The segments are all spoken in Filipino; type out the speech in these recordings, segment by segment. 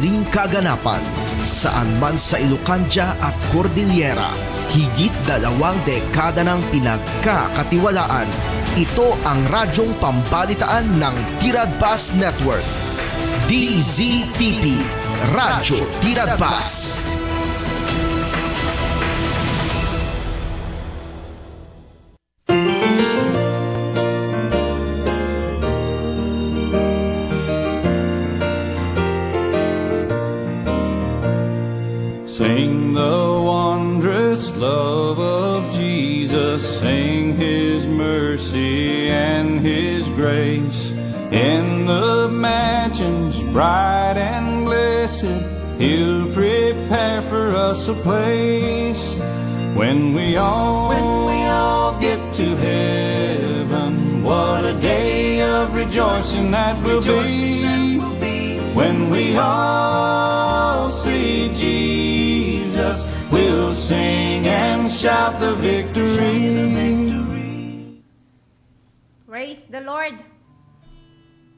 muling kaganapan. Saan man sa Ilocania at Cordillera, higit 2 dekada ng pinagkakatiwalaan. Ito ang radyong pambalitaan ng Tiradpas Network. DZTP, Radyo Tiradpas. Sing the wondrous love of Jesus, sing His mercy and His grace. In the mansions bright and blessed, He'll prepare for us a place. When we all get to heaven, what a day of rejoicing that will be. When we all see Jesus, we'll sing and shout the victory. Praise the Lord!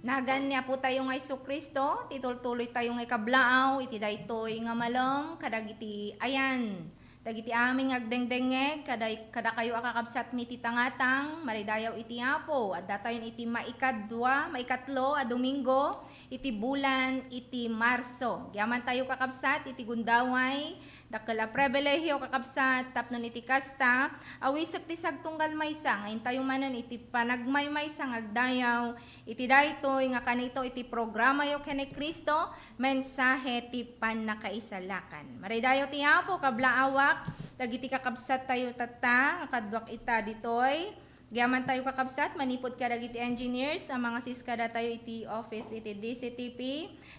Nagan niya po tayo nga Isu Kristo, tituloy tayo nga kablaaw, iti daytoy nga malam, kadagiti ayan, dagiti aming agdengdengeg, kada kayo akakabsat mi ti tangatang, maridayaw iti apo, at datayon iti maikatlo a Domingo, iti bulan, iti Marso. Yaman tayo kakabsat, iti gundaway, dakala pribilehiyo kakabsat, tapnon iti kasta, awisok ti sagtunggal maysa, ngayon tayo manan iti panagmay maysa ngagdayaw, iti daytoy nga kanito iti programa yo kene Kristo, mensahe ti panakaisalakan. Maridayaw ti apo, kablaawak, dagiti kakabsat tayo tata, kadwak ita ditoy, Giyaman tayo kakabsat, manipod ka dagiti engineers, ang mga siskada tayo iti office iti DCTP,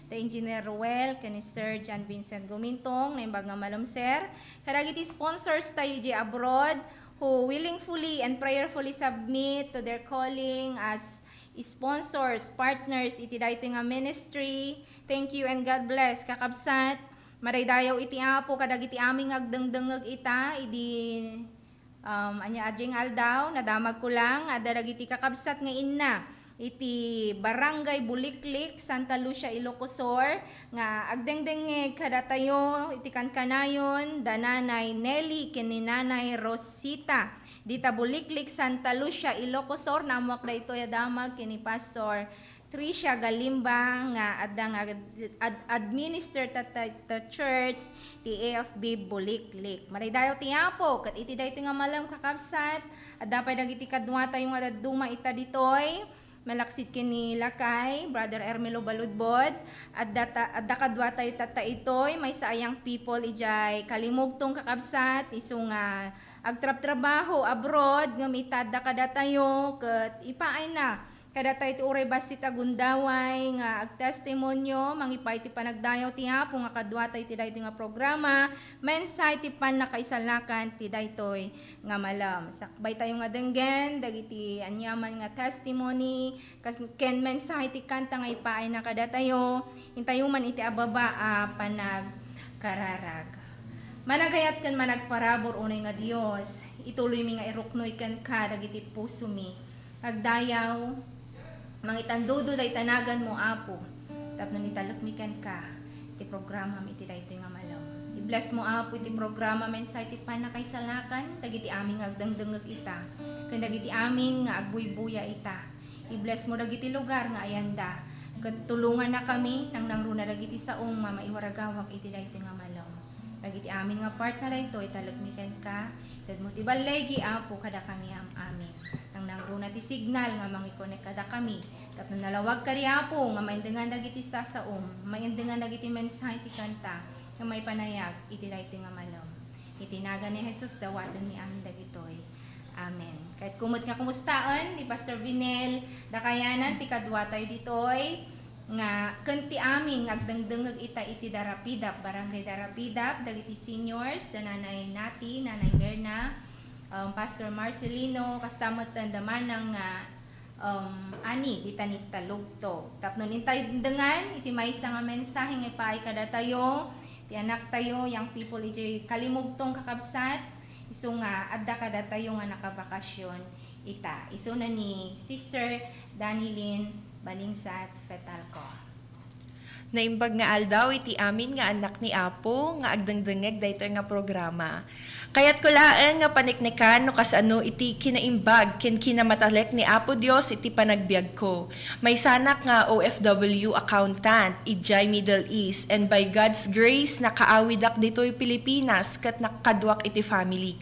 the Engineer Ruel, kani Sir John Vincent Gumintong, na imbag nga malamser, kadagiti sponsors tayo iti abroad, who willingfully and prayerfully submit to their calling as sponsors, partners, iti dayto nga ministry. Thank you and God bless. Kakabsat, maraydayaw iti apo, kadagiti aming agdengdengeg ita, anya adjing aldaw, nadamag ko lang, adaragiti kakabsat nga inna, iti Barangay Buliklik, Santa Lucia, Ilocosur, nga agdengdengeg kada tayo, iti kankanayon, dananay Nelly, kininanay Rosita, dita Buliklik, Santa Lucia, Ilocosur, namuak na ito yadamag, kini Pastor Tricia Galimba, nga adang administer ta church, ti AFB Buliklik. Maridayo ti apo, kat iti dayto nga malam kakabsat, at dapat dagiti kadwa tayo nga duma ita ditoy, malaksit kini Lakay, Brother Ermelo Baludbod, at dakadwa tayo tata itoy, may saayang people ijay kalimugtong kakabsat, iso nga agtrap-trabaho abroad, nga mitada kada tayo, kat ipaay na, kada tayo ti uray basita gundaway, nga agtestimonyo, mangipay ti panagdayaw ti hapo, nga kadwa tayo ti dayto nga programa, mensay ti pan nakaisalakan ti daytoy nga malam. Sakbay tayo nga denggen, dagiti anyaman nga testimony, ken mensay ti kanta nga ipaay na kada tayo, hintayo man iti ababa panag kararag. Managayat kan managparabor unay nga Dios, ituloy mi nga iruknoy kan ka dagiti puso mi. Agdayaw, mangitandudo day tanagan mo apo, tapno nitalukmikan ka, iti programa mi iti daytoy nga malaw. I-bless mo apo iti programa mensay ti panakaisalakan, dagiti aming agdengdengeg ita, ken dagiti amin nga agbuybuya ita. I-bless mo dagiti lugar nga ayanda, ket tulungan na kami nang nangruna dagiti saong mamaiwaragawak iti daytoy nga malaw. Dagiti amin nga part na dayto italukmikan ka, ted mo ti balegi apo kada kami am amin. Nang nangruna ti signal nga mangikonek kada kami, tapno nalawag kari apo nga maindengan dagiti sasaom, maindengan dagiti mensahe ti kanta, nga may panayag iti daytoy nga malaw. Itinaga ni Jesus dawaten ni amin dagitoy. Amen. Kahit kumot nga kumustaan ni Pastor Vinel, dakayanan ti kadwa tayo ditoy, nga kanti amin agdengdengeg ita iti Darapidap, Barangay Darapidap, dagiti seniors, dananay Nati, Nanay Berna, Pastor Marcelino, kastamot tandaman ng ani, ditanit talugto. Tapno nintay dengan, iti maysa nga mensahe nga ipaay kada tayo, ti anak tayo, young people, iti kalimugtong kakabsat, iso nga, adda kada tayo nga nakabakasyon, ita. Iso na ni Sister Danilyn Balingsat Fetalco. Naimbag nga aldaw iti amin nga anak ni Apo nga agdangdangeg daytoy nga programa. Kayat ko laan nga paniknikan no kasano iti kinaimbag ken kinamatalek ni Apo Dios iti panagbiag ko. May sanak nga OFW accountant ijay Middle East and by God's grace nakaawidak ditoy Pilipinas ket nakadwak iti family.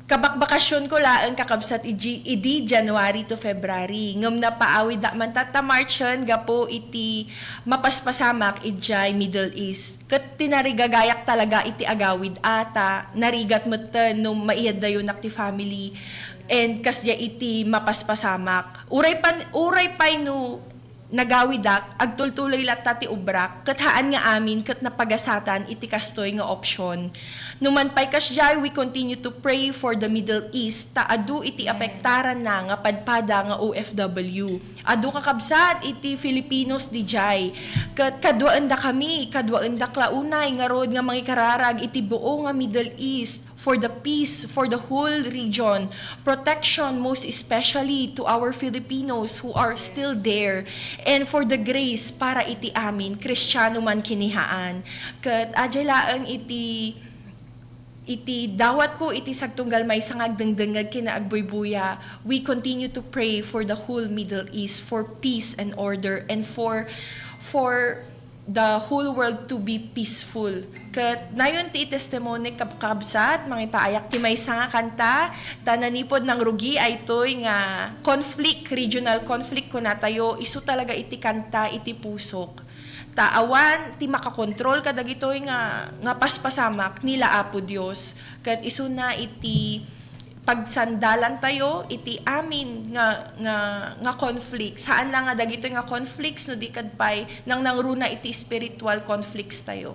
Kabakbakasyon ko laang kakabsat idi January to February. Ngam na paawid da man tata Marchan gapo iti mapaspasamak ijay Middle East. Ket tinarigagayak talaga iti agawid ata narigat metten no maiyad dayon ti family and kasya iti mapaspasamak. Uray pay no nagawidak agtultuloy latta ti ubrak ket haan nga amin ket napagasatan iti kastoy nga option. Numan pay kasjay we continue to pray for the Middle East ta adu iti afektaran na nga padpada nga OFW. Adu kakabsat iti Filipinos dijay ket kadwaen da kami kadwaen da klaunay nga rod nga mangikararag iti buo nga Middle East for the peace for the whole region, protection most especially to our Filipinos who are still there, and for the grace para iti amin Kristiyano man kinihaan. Ket adjay laeng iti dawat ko iti sagtunggal may sangag dengdengag kina agbuybuya. We continue to pray for the whole Middle East for peace and order and for the whole world to be peaceful. Ket nayon ti testimony kabsat mangipaayak ti maysa nga kanta tananipod ng rugi ay toy nga conflict, regional conflict ko natayo isu talaga iti kanta iti pusok. Taawan ti makakontrol kadagitoy nga paspasamak nila Apo Dios. Ket isu na iti pagsandalan tayo iti amin nga conflicts. Saan lang nga dagito nga conflicts no di kadpay nang nangruna iti spiritual conflicts tayo.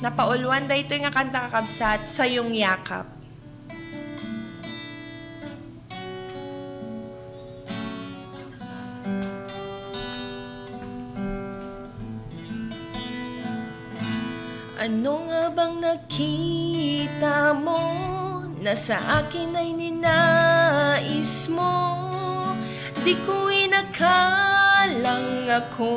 Napauluan da ito nga kanta kakabsat sayong yakap. Ano nga bang nakita mo na sa akin ay ninais mo? Di ko inakalang ako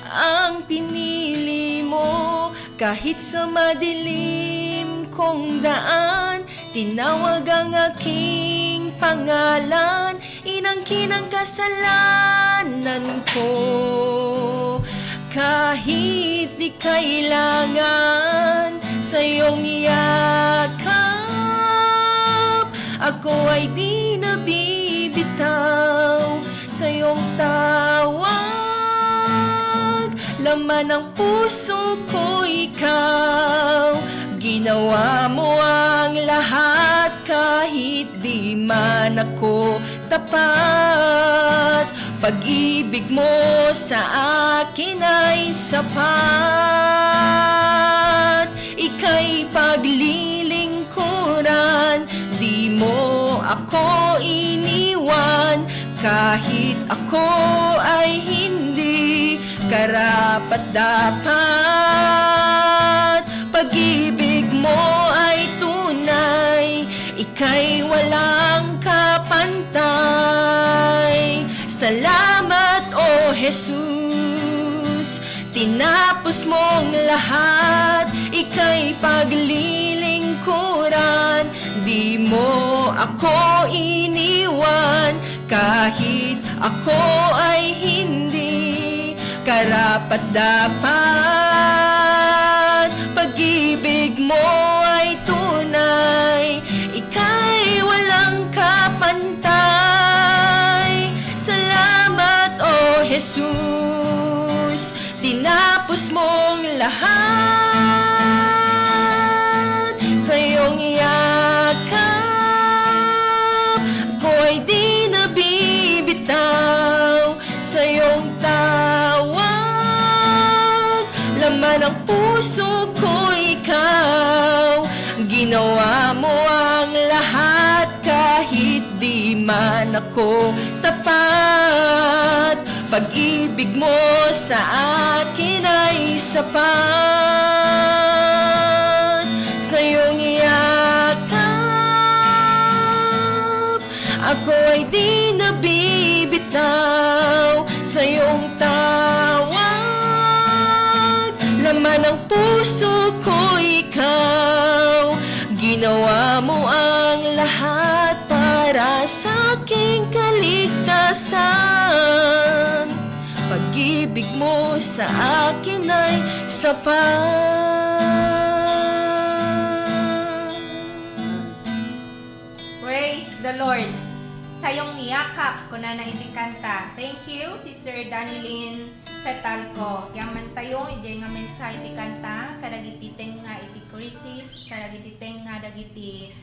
ang pinili mo. Kahit sa madilim kong daan, tinawag ang aking pangalan. Inangkin ang kasalanan ko. Kahit di kailangan sa iyong yakap, ako ay di nabibitaw sa iyong tawag. Laman ng puso ko ikaw, ginawa mo ang lahat kahit di man ako tapat. Pag-ibig mo sa akin ay sapat. Ika'y paglilingkuran, di mo ako iniwan. Kahit ako ay hindi karapat-dapat. Pag-ibig mo ay tunay, ika'y walang kapantay. Salamat, O Jesus, tinapos mong lahat. Ika'y paglilingkuran, di mo ako iniwan. Kahit ako ay hindi karapat-dapat. Pag-ibig mo ay tunay, ika'y walang kapantay. Salamat, O Jesus, tinapos mong lahat. Sa iyong yakap, ako ay di nabibitaw. Sa iyong tawag, laman ng puso ko ikaw. Ginawa mo ang lahat kahit di man ako tapat. Pag-ibig mo sa akin ay sapat. Sa iyong yakap, ako ay di nabibitaw. bitaw sa iyong tawag. Laman ng puso ko ikaw, ginawa mo ang lahat para sa aking kaligtasan. Pag-ibig mo sa akin ay sapat. Praise the Lord. Sayong niyakap ko na iti kanta. Thank you, Sister Danilyn Fetalco. Yaman tayo, ijay nga mensahe iti kanta. Kadagiti teng nga iti krisis, kadagiti teng nga dagiti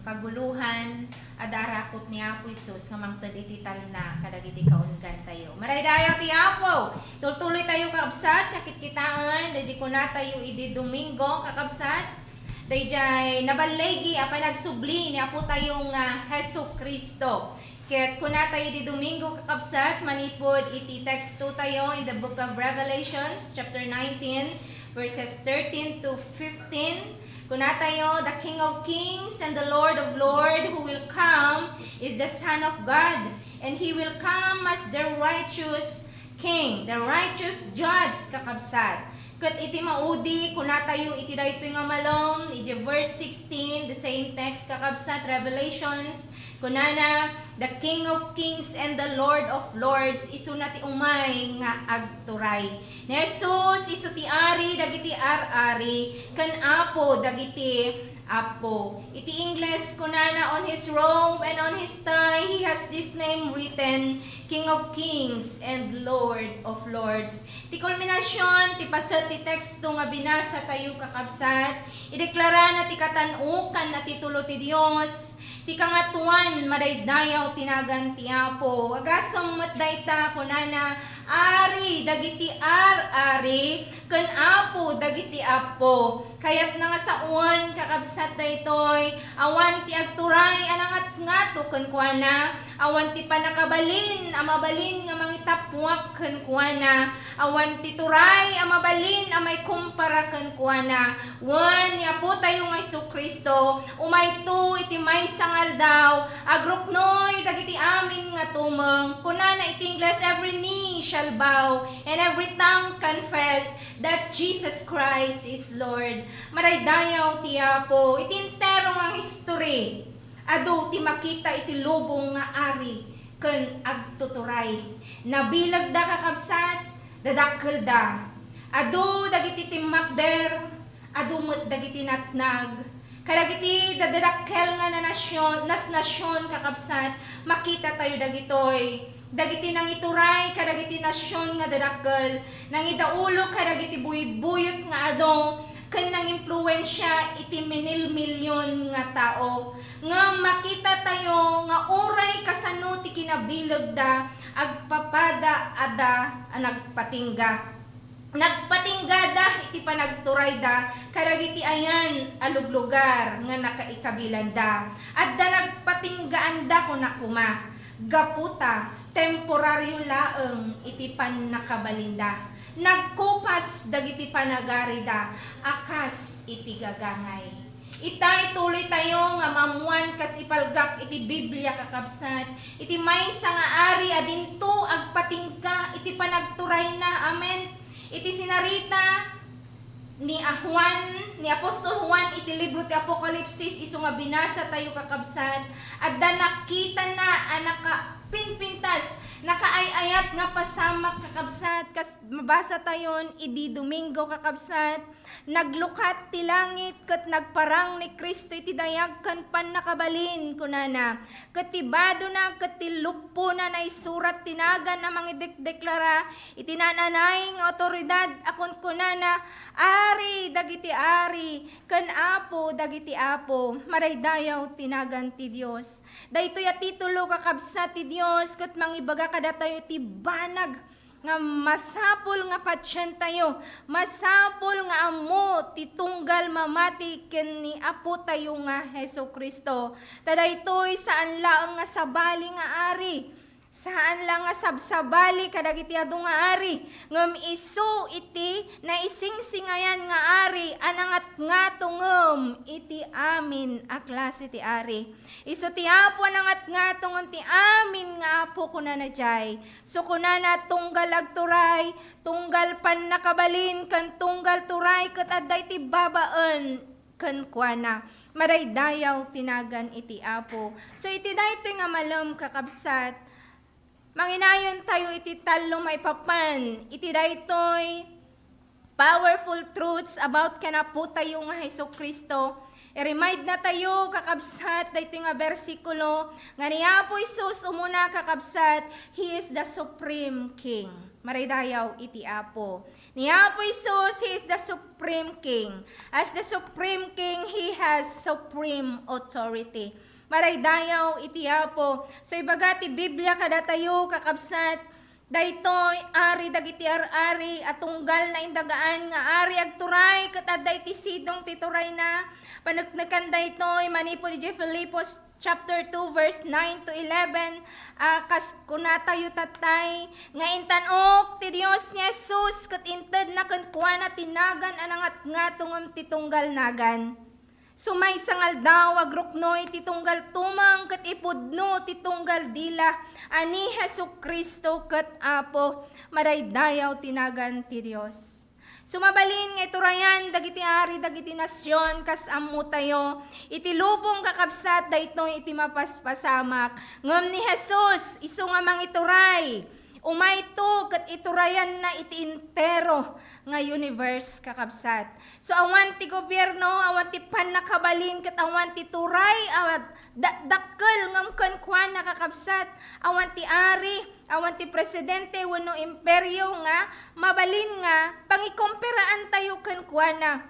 kaguluhan, adarakot ni Apo Isus nga mangtad iti talna, kadagiti kaungan tayo. Maray dayo ti Apo. Tultuloy tayo kakabsat, nakitkitaan, dahi ko na tayo idi Domingo kakabsat. Dayjay nabalegi apa nagsubli ni Apo tayong Hesu Kristo. Ket kuna tayo di Domingo kakabsat manipod iti text 2 tayo in the book of Revelations chapter 19 verses 13 to 15. Kuna tayo, the King of Kings and the Lord of Lords who will come is the Son of God, and He will come as the righteous King, the righteous Judge kakabsat. Kat iti maudi, kuna tayo iti daytoy nga malom, iti verse 16, the same text kakabsat, Revelations, kunana, the King of Kings and the Lord of Lords, isu na ti umay nga agturay. Ni Jesus, isu ti ari, dagiti ar-ari, kan Apo, dagiti Apo. Iti English, kunana, on his robe and on his thigh, he has this name written, King of Kings and Lord of Lords. Ti kulminasyon, ti pasat ti teksto nga binasa tayo kakabsat, ideklara na ti katanukan na titulo ti Dios, ti kangatuan madaydayaw tinagan ti Apo. Agasam matdayta kunana ari dagiti ar-ari ken Apo dagiti Apo. Kayat na nga sa uwan kakabsat daytoy awan ti agturay anangat ngato ken kuana, awan ti panakabalin amabalin nga mangitapwak ken kuana, awan ti turay amabalin amay kumpara ken kuana. Wan ni Apo tayo nga Jesucristo umayto iti maysa daw, agruknoy dagiti amin nga tumeng, kunana iti Ingles, every knee shall bow, and every tongue confess that Jesus Christ is Lord. Maraydayaw ti Apo, iti entero nga history, adu ti makita iti lubong nga ari, ken agtuturay. Nabilag da kakabsat, dadakkel da. Adu dagiti timmakder, adu met dagiti natnag, kadagiti dadadakkel nga na nasyon kakabsat, makita tayo dagitoy. Dagiti nang ituray, kadagiti nasyon nga dadakkel, nang idaulo kadagiti buyot nga adong, ken nang impluwensya iti milyon nga tao. Nga makita tayo nga oray kasano ti kinabilag da, agpapada ada nagpatingga. Nagpatinggada iti panagturay da, kadagiti ayan aluglugar nga nakaikabilanda. At da nagpatinggaan da kunakuma, gaputa temporaryo laeng iti panakabalinda. Nagkupas dagiti panagarida, akas iti gagangay. Itay tuloy tayo nga mamuan kas ipalgak iti Biblia kakabsat, iti maysa nga ari adinto agpatingka iti panagturay na, amen. Iti sinarita ni Juan, ni Apostol Juan, iti libro ti Apokalipsis, iso nga binasa tayo kakabsat, at da nakita na anaka pinpintas, nakaayayat nga pasamak kakabsat, kas mabasa tayon, idi Domingo kakabsat, naglukat ti langit, ket nagparang ni Kristo iti dayag kan pan nakabalin, kunana, ket tibado na, ket tilupo na naisurat tinagan na mangideklara, iti nananay nga otoridad, akon kunana, ari, dagiti ari, ken Apo, dagiti Apo, maraydayaw tinagan ti Dios. Daytoy a titulo kakabsat ti Dios, ket mangibaga kada tayo ti banag, nga masapul nga patsyan tayo, masapul nga amo titunggal mamati ken ni Apo tayo nga Hesu Kristo. Tadaytoy saan laeng nga sabali nga ari, Saan lang nga sabsabali kadagiti adu nga ari ngem isu iti naisingsingayan nga ari anangat nga tungem iti amin a klase ti ari. Isu ti apo anangat nga tungem ti amin nga apo kunana jay. So kunana tunggal agturay, tunggal pan nakabalin kan tunggal turay ket adday ti babaen ken kuana. Maraydayaw tinagan iti apo. So iti daytoy nga malem kakabsat. Manginayon tayo iti talo maipapan, iti daytoy powerful truths about kanapo tayo nga Hesus Kristo. I-remind na tayo kakabsat daytoy nga bersikulo nga ni Apo Hesus umuna kakabsat, He is the Supreme King. Maraydayaw iti Apo. Ni Apo Hesus, He is the Supreme King. As the Supreme King, He has supreme authority. Maraydayaw iti Apo. So ibaga ti Biblia kada tayo kakabsat daytoy ari dagiti ari at tunggal na indagaan nga ari agturay ket adda iti sidong tituray na panagnakan daytoy manipod di Filipos chapter 2 verse 9 to 11 kas kunatayo tatay nga intanok ti Dios ni Jesus ket inted na ken kuana tinagan anangat nga tungem ti tunggal nagan. Sumay sangal daw agruknoy titunggal tumang ket ipudno titunggal dila ani Hesus Kristo ket Apo maraydayaw tinagan ti Dios. Sumabalin nga iturayan dagiti ari dagiti nasyon kas ammo tayo iti lubong kakabsat daytoy iti mapaspasamak ngem ni Jesus isu nga mangituray umay to ket iturayan na iti intero nga universe kakabsat. So awan ti gobyerno, awan ti panakabalin ket awan ti turay, awan dakkel ngem ken kuana kakabsat, awan ti ari, awan ti presidente wenno imperyo nga mabalin nga pangikomperaan tayo ken kuana.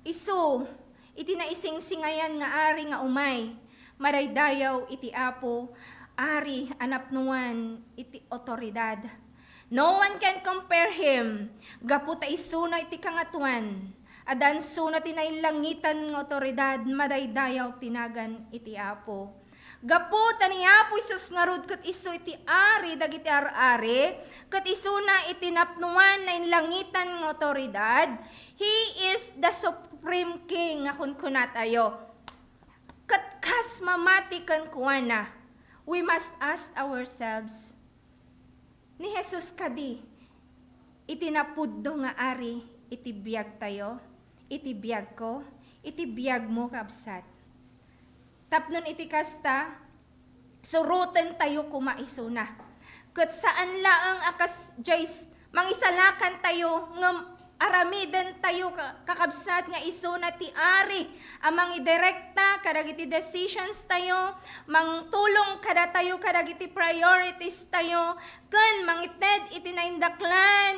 Isu iti naisingsingayan nga ari nga umay, maraydayaw iti Apo. Ari anapnuan iti otoridad. No one can compare him. Gaputa isuna iti kangatuan. Adan suna tinailangitan ng otoridad, madaydayaw tinagan iti Apo. Gaputa ni Apo Isus ngarud ket isu iti ari dagiti ari, ket isuna iti napnuan na inlangitan ng otoridad. He is the Supreme King nga kunkunat ayo. Ket kas mamati ken kuana. We must ask ourselves, ni Jesus kadi, itinapuddo nga ari, itibiyag tayo, itibiyag ko, itibiyag mo kabsat. Tapnon iti kasta, surutan tayo kumaisuna. Kat saan laang akas Jays, mangisalakan tayo, ngam aramidan tayo kakabsat nga isuna ti ari amang idirekta kadagiti decisions tayo mangtulong kada tayo kadagiti priorities tayo ken mangited iti naindaklan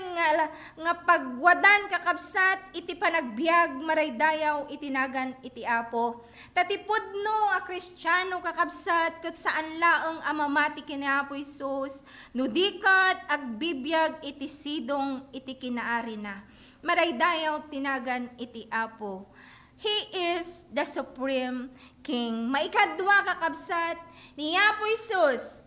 nga pagwadan kakabsat iti panagbiag maraydayaw itinagan iti Apo tatipudno a Kristiyano kakabsat ket saan laeng amamati kini Apo Hesus no dikat agbibiyag iti sidong iti kinaari na maraydayaw tinagan iti Apo. He is the Supreme King. Maikadwa kakabsat ni Apo Hesus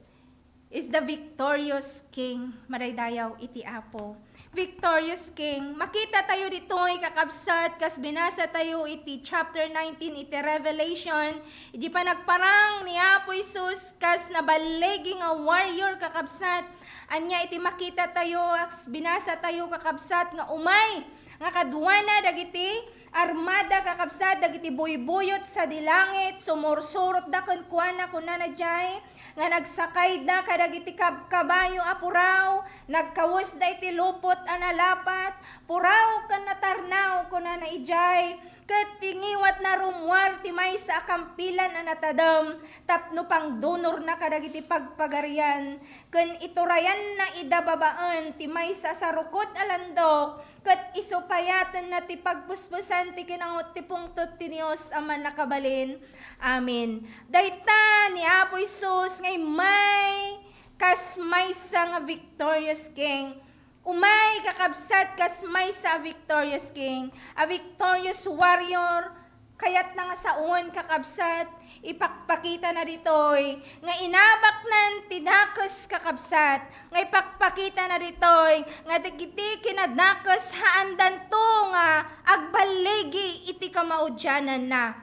is the victorious King. Maraydayaw iti Apo. Victorious King. Makita tayo dito'y kakabsat kas binasa tayo iti chapter 19 iti Revelation. Iti pa nagparang ni Apo Hesus kas nabalegi nga warrior kakabsat. Anya iti makita tayo binasa tayo kakabsat nga umay nga kadwana dagiti armada kakabsat dagiti buybuyot sa dilangit sumursurot da ken kuana kunana jay nga nagsakay da kadagiti kabayo apuraw nagkawos da iti lupot analapat puraw ken natarnaw kunana ijay ket tingiwat na rumwar ti maysa akampilan anatadem tapno pang donor na kadagiti pagpagarian ken iturayan na idababaan ti maysa sa rukod alandok ket isupayatan na ti pagpuspusan ti kinangot ti pungtot ti Dios aman nakabalin. Amen. Dayta ni Apo Hesus ngay may kas maysa nga victorious King. Umay kakabsat kas maysa victorious King, a victorious warrior Kayat na nga saon kakabsat, ipakpakita na ditoy, nga inabak nan tinakos kakabsat, nga ipakpakita na ditoy, nga dagiti kinadnakos haandan to nga agbaligi iti kamaudyanan na.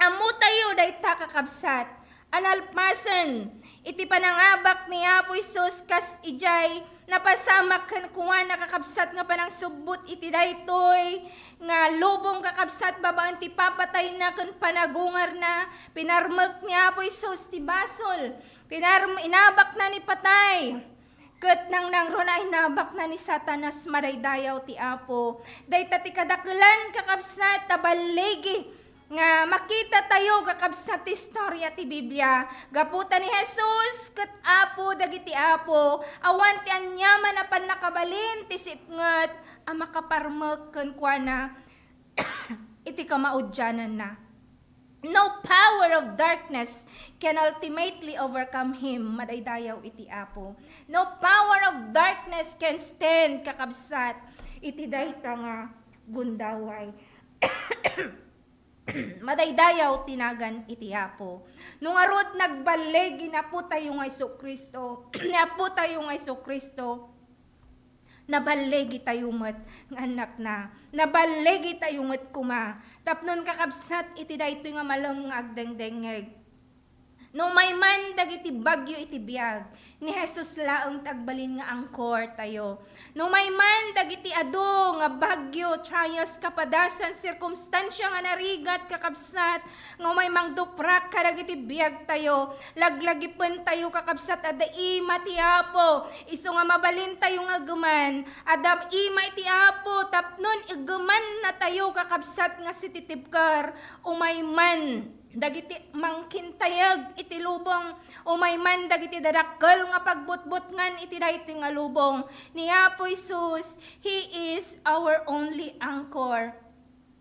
Amo tayo dayta kakabsat, analpasan, iti panangabak ni Apo Isus kas ijay, napasamak kan kuha nakakabsat nga panang subbot iti daytoy nga lubong kakabsat babaan ti papatay na kan panagungar na pinarmek ni Apo Isus ti basol inabak na ni patay ket nang rona inabak na ni Satanas maraydayaw ti Apo dayta ti kadakelan kakabsat tabaligi nga makita tayo kakabsat ti istorya ti Biblia gaputa ni Jesus ket Apo dagiti Apo awan ti anyaman na panakabalin ti sipnget a makaparmek ken kuana iti kamaudyanan na. No power of darkness can ultimately overcome him, madaydayaw iti Apo. No power of darkness can stand kakabsat iti dayta nga gundaway. Madaydayaw tinagan iti Apo. Nung arot nagbalegi na po tayo nga Iso Kristo, na po tayo nga Iso Kristo, nabalegi tayo met nga anak na, nabalegi tayo met kuma, tapnon kakabsat iti daytoy nga malam nga agdengdengeg. No may man dagiti bagyo iti biag, ni Jesus laeng tagbalin nga angkor tayo. No may man dagiti adu nga bagyo, trials, kapadasan, sirkumstansya nga narigat kakabsat, nga may mangduprak kadagiti biag tayo, laglagipon tayo kakabsat ada ima ti Apo, iso nga mabalin tayo nga guman, adam ima iti Apo, tapnon iguman na tayo kakabsat nga sititipkar, umay man dagiti mangkintayag iti lubong umay man dagiti dadakkel nga pagbutbut ngan iti daytoy nga lubong ni Apo Isus. He is our only anchor.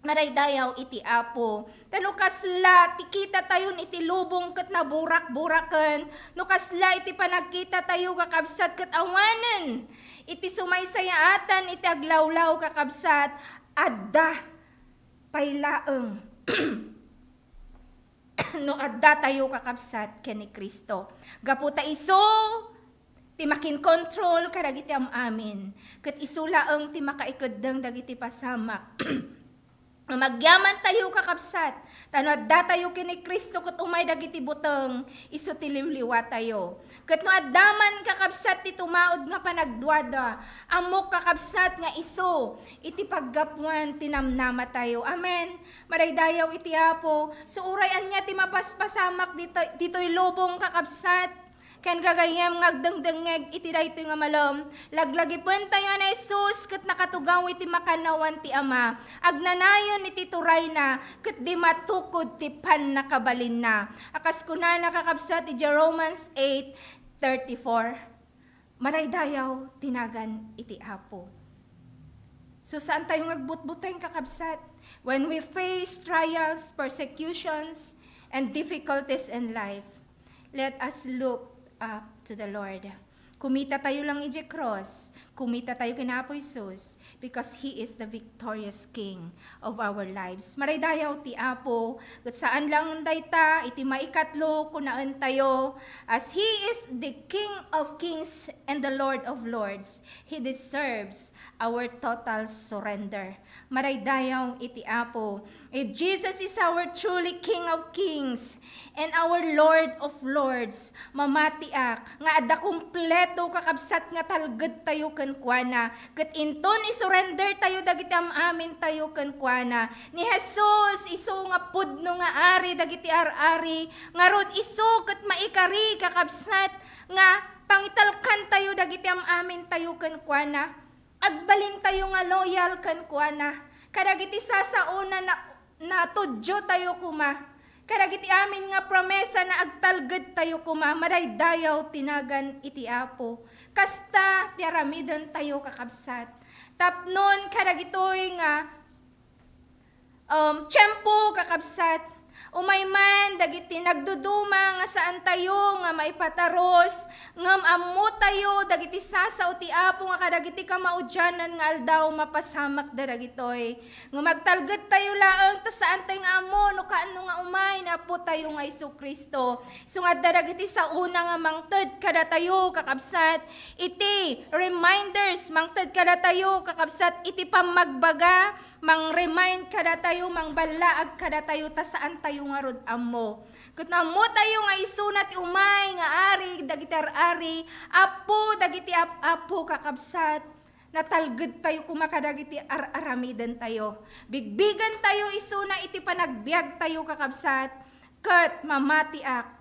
Maraydayaw iti Apo. Tano kasla ti kita tayon iti lubong ket naburak-buraken. No kasla iti panagkita tayo kakabsat ket awanen. Iti sumaysayaatan iti aglawlaw kakabsat adda paylaeng. No adda tayo kakabsat ken ni Kristo. Gaputa iso ti makin control kadagiti amin. Ket isu laeng ti makaikeddeng dagiti pasamak. Magyaman tayo kakabsat. Tano adda tayo ken ni Kristo ket umay dagiti buteng isu ti liwliwa tayo. Ket no addaman kakabsat ti tumaod nga panagduada, amok kakabsat nga isu iti paggapuan tinamnama tayo. Amen. Maraydayaw iti Apo. So urayan niya ti mapaspasamak ditoy lubong kakabsat. Ken gagayem ngagdengdengeg iti daytoy nga malam, laglagipon tayo na Jesus ket nakatugaw iti makanawan ti Ama, agnanayon iti turay na ket di matukod ti pannakabalin na. Akas kuna nakakabsat iti Romans 8:34. Maraydayaw tinagan iti Apo. So saan tayo ngagbutbuteng kakabsat? When we face trials, persecutions, and difficulties in life, let us look up to the Lord. Kumita tayo lang iti cross, kumita tayo kina Apo Isus, because He is the victorious King of our lives. Maraydayaw ti Apo, ket saan lang dayta, iti maikatlo kunaan tayo, as He is the King of kings and the Lord of lords. He deserves our total surrender. Maraydayaw iti Apo, if Jesus is our truly King of kings and our Lord of lords, mamatiak nga adda kumpleto kakabsat nga talged tayo ken kuana, ket inton isurrender tayo dagiti amin tayo ken kuana. Ni Jesus isu nga pudno nga ari dagiti ar-ari, nga rod isu ket maikari kakabsat nga pangitalkan tayo dagiti amin tayo ken kuana. Agbalin tayo nga loyal ken kuana. Kadagiti sasauna na tudyo tayo kuma. Kadagiti amin nga promesa na agtalged tayo kuma. Maraydayaw tinagan iti Apo. Kasta ti aramiden tayo kakabsat. Tapnon kadagitoy nga tiyempo kakabsat. umay man dagiti nagduduma nga saan tayo nga maipataros ngem ammo tayo dagiti sasaw ti Apo nga kadagiti kamaudyanan nga aldaw mapasamak daragitoy nga magtalged tayo laeng ta saan tayo nga ammo no kaano nga umay na Apo tayo nga Jesucristo so nga daragiti sa una nga mangted kada tayo kakabsat iti reminders mangted kada tayo kakabsat iti pamagbaga mang-remind kada tayo, mang-balaag kada tayo, ta saan tayo nga rod ammo. Kat mo tayo nga isunat umay, nga ari, dagitar ari, apo, dagiti apo kakabsat, natalged tayo kumakadagiti aramidan tayo. Bigbigan tayo isuna iti panagbiag tayo kakabsat, kat mamatiak.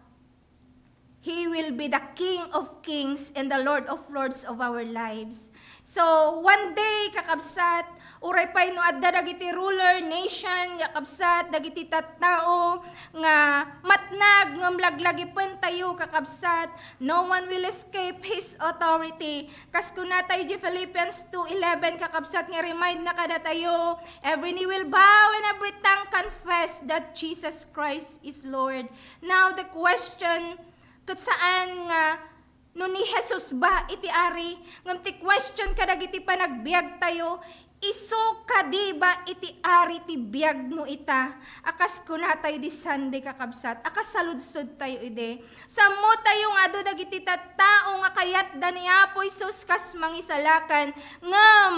He will be the King of Kings and the Lord of Lords of our lives. So, one day, kakabsat, uray pay no adda dagiti ruler nation kakabsat dagiti tattao nga matnag ngem laglagipon tayo kakabsat no one will escape his authority kas kuna tayo di Philippians 2:11 kakabsat nga remind na kada tayo every knee will bow and every tongue confess that Jesus Christ is Lord. Now the question ket saan nga no ni Jesus ba iti ari ngem ti question kadagiti panagbiag tayo iso kadiba iti ari ti biag mo ita akas kuna tayo di Sunday kakabsat akas saludsod tayo ide samo tayo nga do dagiti tattao nga kayat da ni Apo Isus kas mangisalakan ngem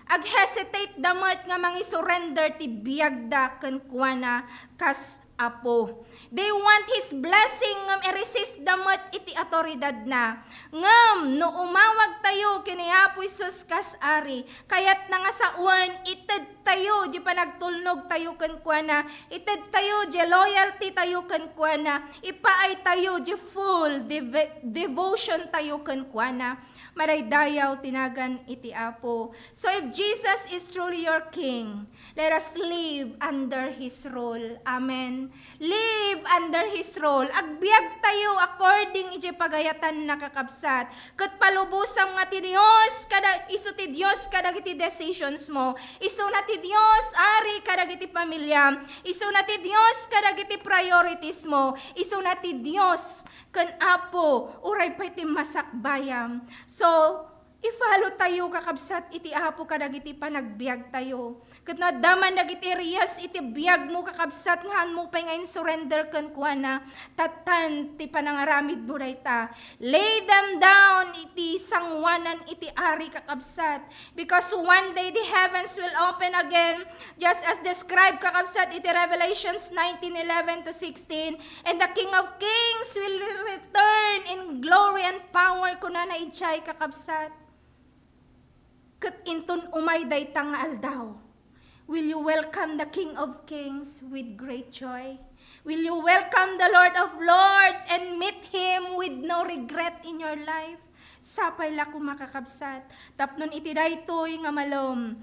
ag hesitate damat nga mangisurrender ti biag da ken kuana kas Apo. They want His blessing ngam i-resist damot iti autoridad na. Ngam no umawag tayo kini Apo Isus kas ari, kayat na nga sa uwan ited tayo di panagtulnog tayo ken kuana, ited tayo di loyalty tayo ken kuana, ipaay tayo di full devotion tayo ken kuana. Maraydayaw tinagan iti Apo. So if Jesus is truly your King, let us live under His rule. Amen. Live under His rule. Agbiag tayo according iti pagayatan nakakabsat. Kat palubusam nga ti Dios, kada isu ti Dios kada iti decisions mo. Isu na ti Dios ari kada iti pamilya. Isu na ti Dios kada iti priorities mo. Isu na ti Dios ken Apo uray pa iti masakbayam. So, i-follow tayo kakabsat iti Apo kadagiti panagbiag tayo. Ket nadaman dagiti areas iti biag mo kakabsat nga mo pay ngayon surrender ken kuana tatan ti panangaramid mo dayta. Lay them down iti sangwanan iti ari kakabsat because one day the heavens will open again just as described kakabsat iti Revelations 19:11 to 16 and the King of Kings will return in glory and power kunana ijay kakabsat. Ket inton umay dayta nga aldaw. Will you welcome the King of Kings with great joy? Will you welcome the Lord of Lords and meet Him with no regret in your life? Sapay la kumakakabsat. Tapnon iti daytoy nga malom.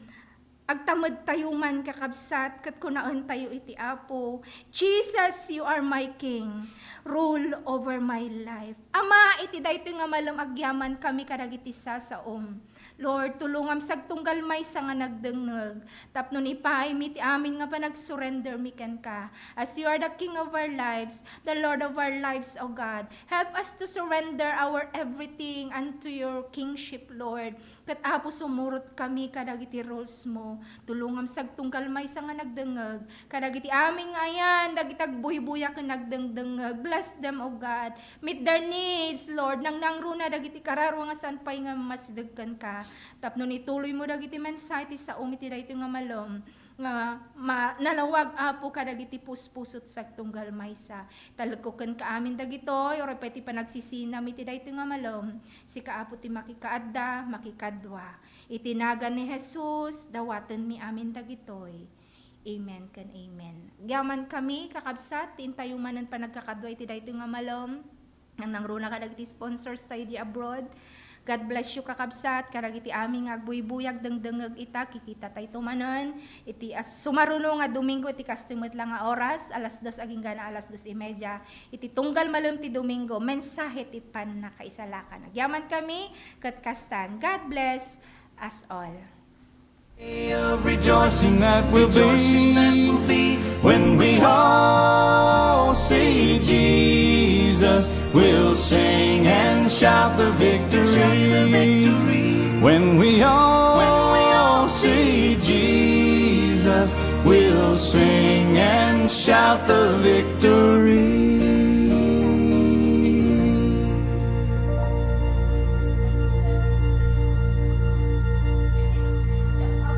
Agtamad tayo man kakabsat, kat kunaan tayo iti Apo. Jesus, you are my King. Rule over my life. Ama, iti daytoy nga malom agyaman kami kadagiti sasaom. Lord, tulungam sagtunggal may sa nga nagdengeg. Tapnon ipay mi ti amin nga pa nagsurrender mi ken ka. As you are the King of our lives, the Lord of our lives, O God, help us to surrender our everything unto your kingship, Lord. Kat Apo sumurot kami kadagiti rules mo. Tulungam sagtunggal may sa nga nagdengeg. Kadagiti amin nga ayan, dagitag buhi-buya ken nagdengdengeg. Bless them, O God. Meet their needs, Lord. Nang nangruna dagiti kararo nga sanpay nga masidegken ka. Tapnon ituloy mo dagiti mensahe sa umiti daytoy nga malom nga nalawag Apo kadagiti puspusot sagtunggal maysa. Talagkoken ka amin dagitoy or peti panagsisinam iti daytoy nga malom. Si Kaapo ti makikaadda, makikadwa. Itinagan ni Jesus, dawaten mi amin dagitoy. Amen kan amen. Gyaman kami kakabsat tintayo manen panagkakadwa iti daytoy nga malom. Nang nangruna kadagiti sponsors tayo di abroad. God bless you kakabsat, karag iti aming agbuy-buyag dengdengeg ita, kikita tayo tumanon, iti as sumaruno nga Domingo, iti kastimot lang nga oras, alas 2 aging gana, alas 2:30, iti tunggal malum ti Domingo, mensahe ti pan na kaisalakan. Nagyaman kami, katkastan. God bless us all. Of rejoicing that will be when we all all say Jesus, we'll sing and shout the victory. When we all say Jesus, we'll sing and shout the victory.